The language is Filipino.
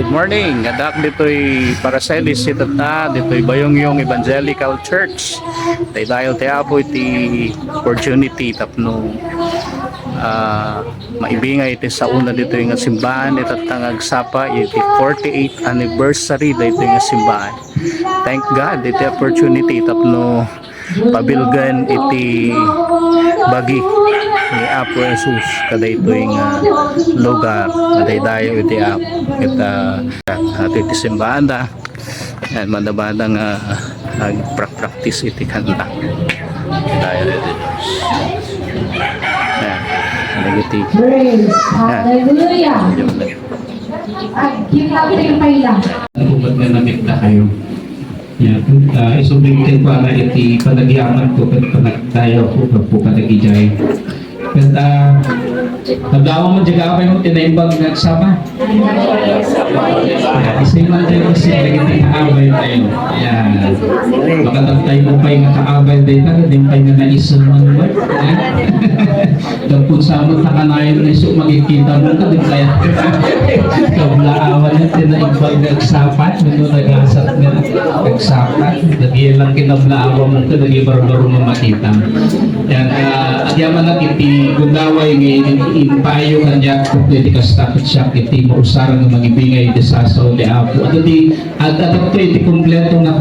Good morning. Adak dito'y Paracelis Sitata, dito'y Bayongyong Evangelical Church. Dahil apo iti opportunity tapno maibingay iti sa una dito'y nga simbahan itatangag sapa iti 48th anniversary dito'y nga simbahan. Thank God iti opportunity tapno pabilgan iti bagi ni Apo Jesus kada ito'y nga lugar dayo iti Apo kita iti simbahan da yan mandabada nga practice iti kanta dayo iti yan iti Hallelujah. At ginabi na yung pailang. Nabubat na namit na kayo. Isubitin ko na iti panagyaman ko at panagdayaw ko pag po panagijay. At naglawa mo dyan ako yung tinaimbang nagsama. Isay mo dyan kasi naging kaabay tayo. Makatagtay mo pa yung kaabay tayo na din pa yung naisang manuwa. Kung samot na kanayon na iso magkikita mo ka din kaya kablaawan yung tinaimbang nagsapat nung nagasat na nagsapat nagyan lang kinablaawan mo ka nag-ibarbaro mo makita. At yaman na iti gundaway ngayon impayo kanya kung pwede ka stapit siya iti mausarang ng mga ibingay di sasaw di apo at ito iti kompleto na